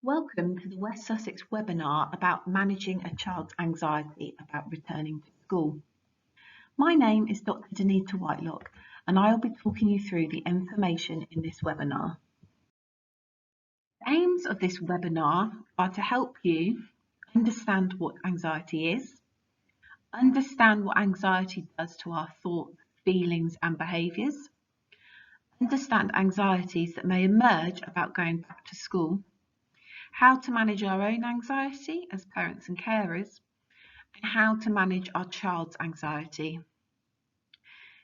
Welcome to the West Sussex webinar about managing a child's anxiety about returning to school. My name is Dr. Denita Whitelock and I will be talking you through the information in this webinar. The aims of this webinar are to help you understand what anxiety is, understand what anxiety does to our thoughts, feelings and behaviours, understand anxieties that may emerge about going back to school, how to manage our own anxiety as parents and carers, and how to manage our child's anxiety.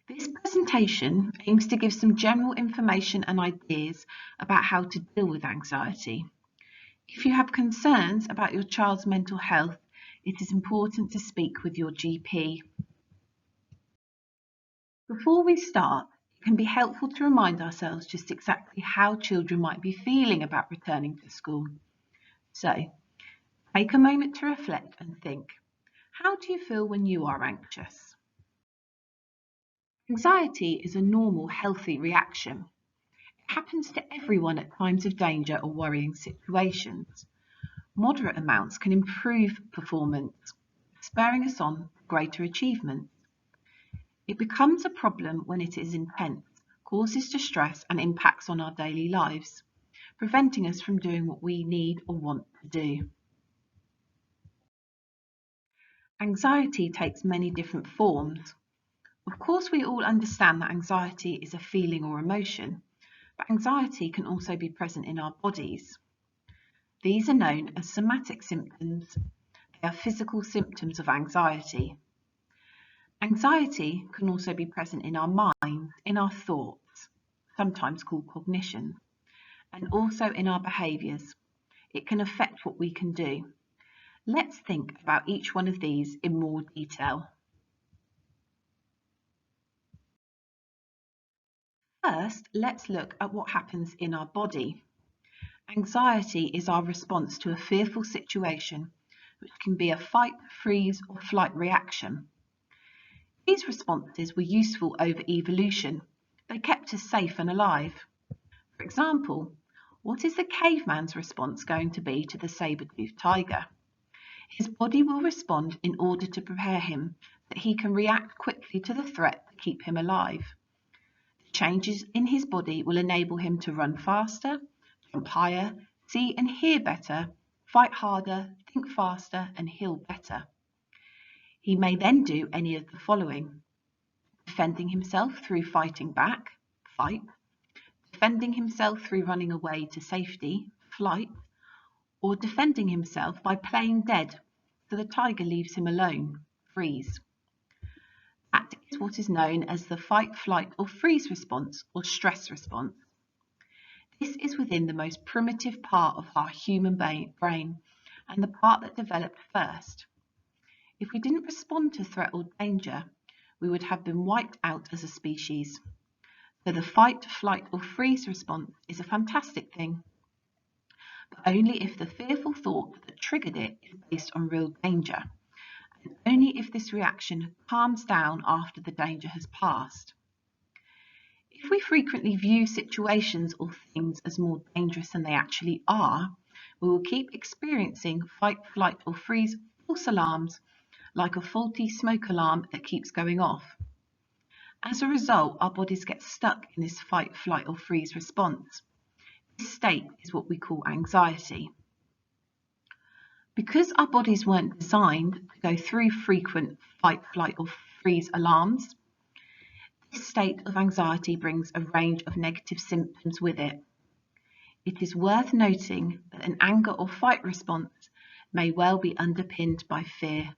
This presentation aims to give some general information and ideas about how to deal with anxiety. If you have concerns about your child's mental health, it is important to speak with your GP. Before we start, it can be helpful to remind ourselves just exactly how children might be feeling about returning to school. So, take a moment to reflect and think, how do you feel when you are anxious? Anxiety is a normal, healthy reaction. It happens to everyone at times of danger or worrying situations. Moderate amounts can improve performance, spurring us on greater achievement. It becomes a problem when it is intense, causes distress and impacts on our daily lives, preventing us from doing what we need or want to do. Anxiety takes many different forms. Of course, we all understand that anxiety is a feeling or emotion, but anxiety can also be present in our bodies. These are known as somatic symptoms. They are physical symptoms of anxiety. Anxiety can also be present in our minds, in our thoughts, sometimes called cognition, and also in our behaviours. It can affect what we can do. Let's think about each one of these in more detail. First, let's look at what happens in our body. Anxiety is our response to a fearful situation, which can be a fight, freeze, or flight reaction. These responses were useful over evolution. They kept us safe and alive. For example, what is the caveman's response going to be to the saber-toothed tiger? His body will respond in order to prepare him that he can react quickly to the threat to keep him alive. The changes in his body will enable him to run faster, jump higher, see and hear better, fight harder, think faster and heal better. He may then do any of the following: defending himself through fighting back, fight, defending himself through running away to safety, flight, or defending himself by playing dead so the tiger leaves him alone, freeze. That is what is known as the fight, flight or freeze response or stress response. This is within the most primitive part of our human brain and the part that developed first. If we didn't respond to threat or danger, we would have been wiped out as a species. So the fight, flight or freeze response is a fantastic thing, but only if the fearful thought that triggered it is based on real danger, and only if this reaction calms down after the danger has passed. If we frequently view situations or things as more dangerous than they actually are, we will keep experiencing fight, flight or freeze false alarms, like a faulty smoke alarm that keeps going off. As a result, our bodies get stuck in this fight, flight or freeze response. This state is what we call anxiety. Because our bodies weren't designed to go through frequent fight, flight or freeze alarms, this state of anxiety brings a range of negative symptoms with it. It is worth noting that an anger or fight response may well be underpinned by fear.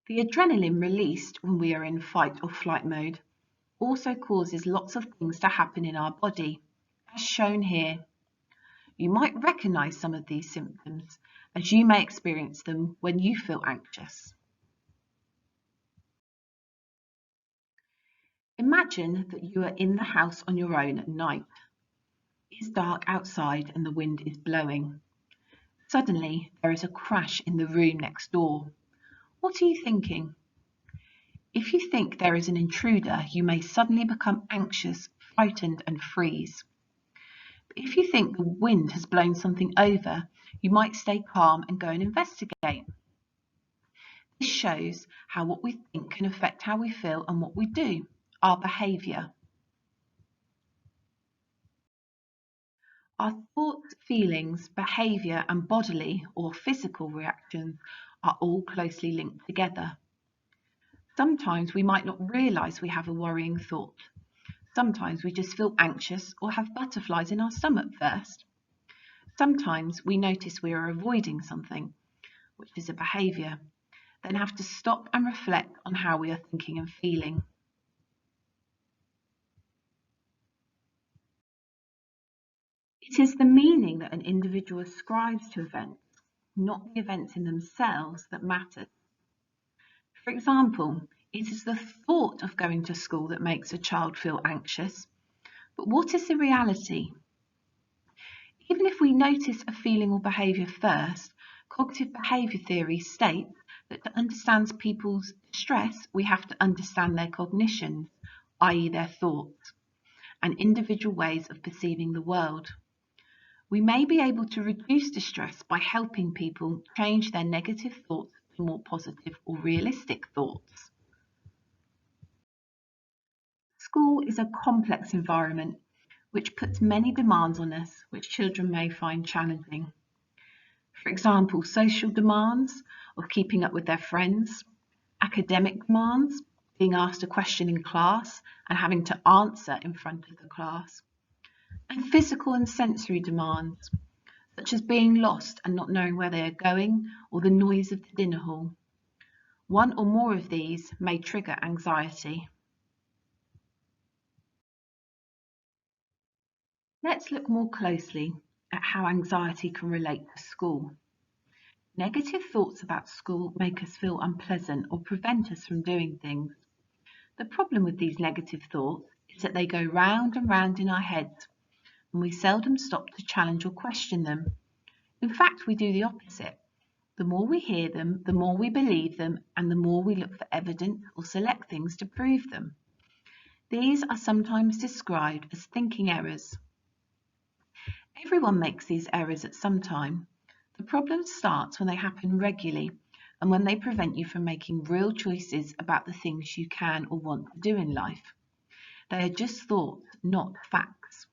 The adrenaline released when we are in fight or flight mode also causes lots of things to happen in our body, as shown here. You might recognise some of these symptoms, as you may experience them when you feel anxious. Imagine that you are in the house on your own at night. It is dark outside and the wind is blowing. Suddenly, there is a crash in the room next door. What are you thinking? If you think there is an intruder, you may suddenly become anxious, frightened and freeze. If you think the wind has blown something over, you might stay calm and go and investigate. This shows how what we think can affect how we feel and what we do, our behaviour. Our thoughts, feelings, behaviour and bodily or physical reactions are all closely linked together. Sometimes we might not realise we have a worrying thought. Sometimes we just feel anxious or have butterflies in our stomach first. Sometimes we notice we are avoiding something, which is a behaviour, then have to stop and reflect on how we are thinking and feeling. It is the meaning that an individual ascribes to events, not the events in themselves, that matters. For example, it is the thought of going to school that makes a child feel anxious. But what is the reality? Even if we notice a feeling or behaviour first, cognitive behaviour theory states that to understand people's distress, we have to understand their cognitions, i.e. their thoughts, and individual ways of perceiving the world. We may be able to reduce distress by helping people change their negative thoughts to more positive or realistic thoughts. School is a complex environment which puts many demands on us which children may find challenging. For example, social demands of keeping up with their friends, academic demands, being asked a question in class and having to answer in front of the class, and physical and sensory demands, such as being lost and not knowing where they are going or the noise of the dinner hall. One or more of these may trigger anxiety. Let's look more closely at how anxiety can relate to school. Negative thoughts about school make us feel unpleasant or prevent us from doing things. The problem with these negative thoughts is that they go round and round in our heads, and we seldom stop to challenge or question them. In fact, we do the opposite. The more we hear them, the more we believe them, and the more we look for evidence or select things to prove them. These are sometimes described as thinking errors. Everyone makes these errors at some time. The problem starts when they happen regularly and when they prevent you from making real choices about the things you can or want to do in life. They are just thoughts, not facts.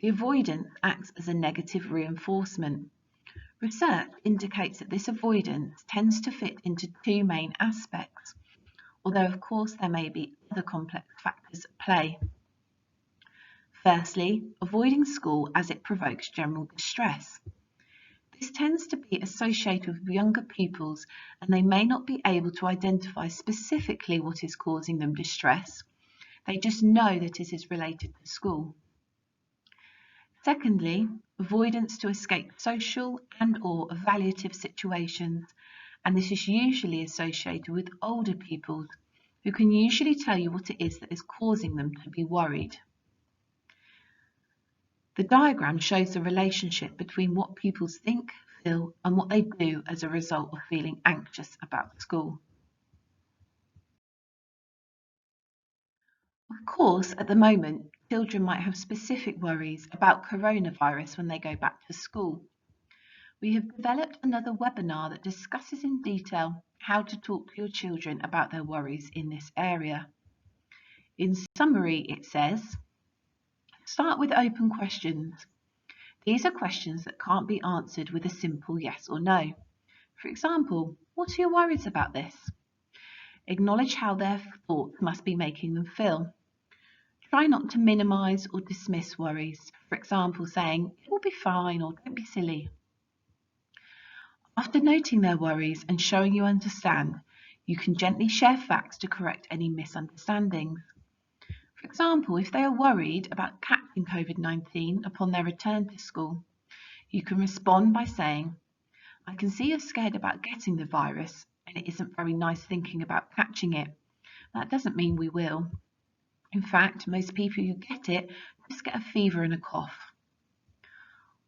The avoidance acts as a negative reinforcement. Research indicates that this avoidance tends to fit into two main aspects, although of course there may be other complex factors at play. Firstly, avoiding school as it provokes general distress. This tends to be associated with younger pupils and they may not be able to identify specifically what is causing them distress. They just know that it is related to school. Secondly, avoidance to escape social and/or evaluative situations, and this is usually associated with older pupils who can usually tell you what it is that is causing them to be worried. The diagram shows the relationship between what pupils think, feel, and what they do as a result of feeling anxious about school. Of course, at the moment, children might have specific worries about coronavirus when they go back to school. We have developed another webinar that discusses in detail how to talk to your children about their worries in this area. In summary, it says, start with open questions. These are questions that can't be answered with a simple yes or no. For example, what are your worries about this? Acknowledge how their thoughts must be making them feel. Try not to minimise or dismiss worries. For example, saying, it will be fine or don't be silly. After noting their worries and showing you understand, you can gently share facts to correct any misunderstandings. For example, if they are worried about catching COVID-19 upon their return to school, you can respond by saying, I can see you're scared about getting the virus and it isn't very nice thinking about catching it. That doesn't mean we will. In fact, most people who get it just get a fever and a cough.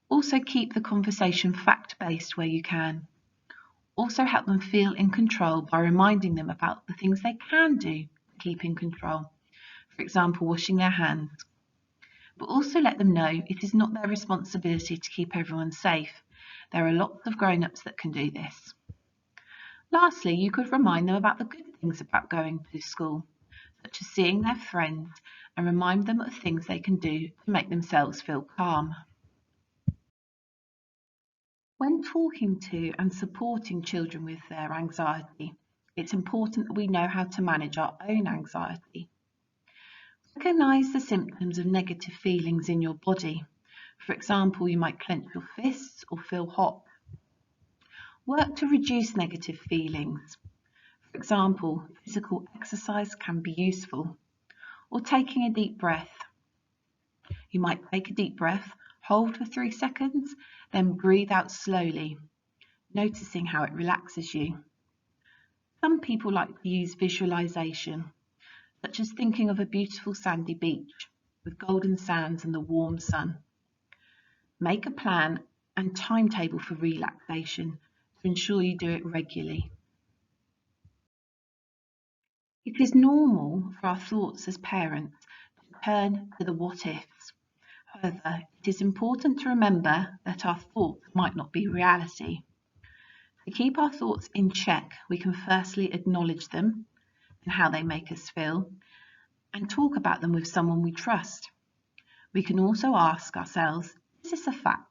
Also keep the conversation fact-based where you can. Also help them feel in control by reminding them about the things they can do to keep in control. For example, washing their hands. but also let them know it is not their responsibility to keep everyone safe. There are lots of grown-ups that can do this. Lastly, you could remind them about the good things about going to school, such as seeing their friends, and remind them of things they can do to make themselves feel calm. When talking to and supporting children with their anxiety, it's important that we know how to manage our own anxiety. Recognise the symptoms of negative feelings in your body. For example, you might clench your fists or feel hot. Work to reduce negative feelings. For example, physical exercise can be useful, or taking a deep breath. You might take a deep breath, hold for 3 seconds, then breathe out slowly, noticing how it relaxes you. Some people like to use visualization, such as thinking of a beautiful sandy beach with golden sands and the warm sun. Make a plan and timetable for relaxation to ensure you do it regularly. It is normal for our thoughts as parents to turn to the what ifs. However, it is important to remember that our thoughts might not be reality. To keep our thoughts in check, we can firstly acknowledge them and how they make us feel, and talk about them with someone we trust. We can also ask ourselves, is this a fact?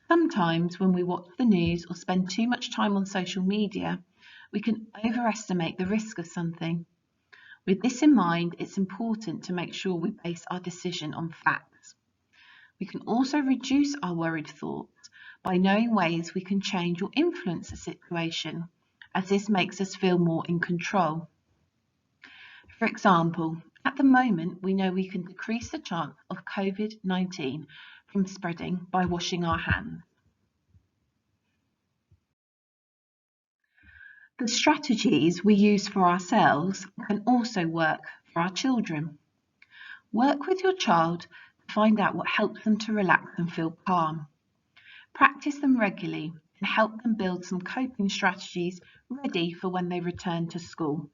Sometimes when we watch the news or spend too much time on social media, we can overestimate the risk of something. With this in mind, it's important to make sure we base our decision on facts. We can also reduce our worried thoughts by knowing ways we can change or influence a situation, as this makes us feel more in control. For example, at the moment, we know we can decrease the chance of COVID-19 from spreading by washing our hands. The strategies we use for ourselves can also work for our children. Work with your child to find out what helps them to relax and feel calm. Practice them regularly and help them build some coping strategies ready for when they return to school.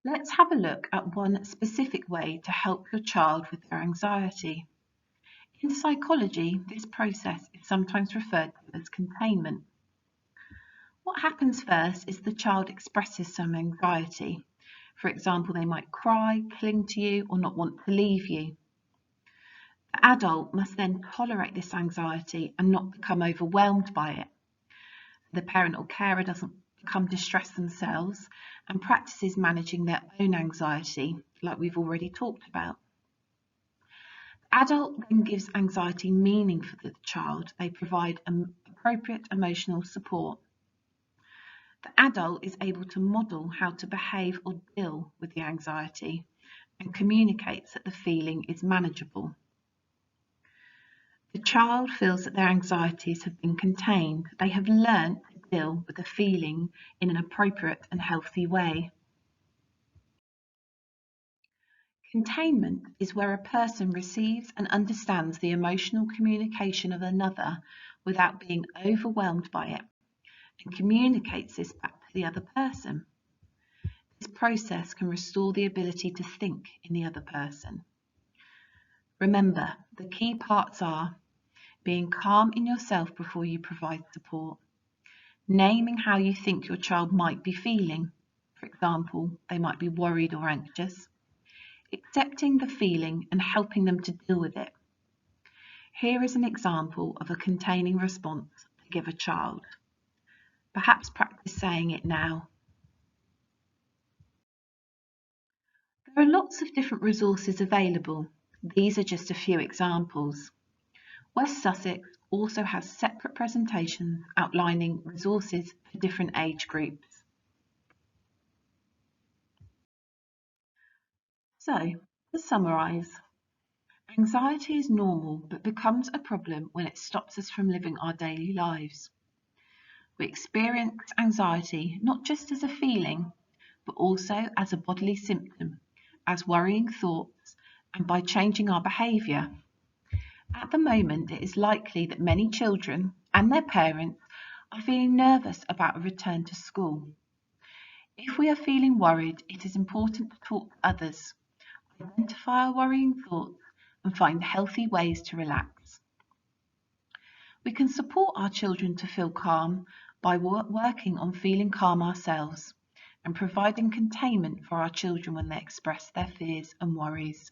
Let's have a look at one specific way to help your child with their anxiety. In psychology, this process is sometimes referred to as containment. What happens first is the child expresses some anxiety. For example, they might cry, cling to you, or not want to leave you. The adult must then tolerate this anxiety and not become overwhelmed by it. The parent or carer doesn't become distressed themselves and practices managing their own anxiety, like we've already talked about. The adult then gives anxiety meaning for the child. They provide appropriate emotional support. The adult is able to model how to behave or deal with the anxiety and communicates that the feeling is manageable. The child feels that their anxieties have been contained. They have learned to deal with the feeling in an appropriate and healthy way. Containment is where a person receives and understands the emotional communication of another without being overwhelmed by it and communicates this back to the other person. This process can restore the ability to think in the other person. Remember, the key parts are being calm in yourself before you provide support, naming how you think your child might be feeling. For example, they might be worried or anxious. Accepting the feeling and helping them to deal with it. Here is an example of a containing response to give a child. Perhaps practice saying it now. There are lots of different resources available. These are just a few examples. West Sussex also has separate presentations outlining resources for different age groups. So, to summarise, anxiety is normal but becomes a problem when it stops us from living our daily lives. We experience anxiety not just as a feeling, but also as a bodily symptom, as worrying thoughts, and by changing our behaviour. At the moment, it is likely that many children and their parents are feeling nervous about a return to school. If we are feeling worried, it is important to talk to others, identify identify our worrying thoughts and find healthy ways to relax. We can support our children to feel calm by working on feeling calm ourselves and providing containment for our children when they express their fears and worries.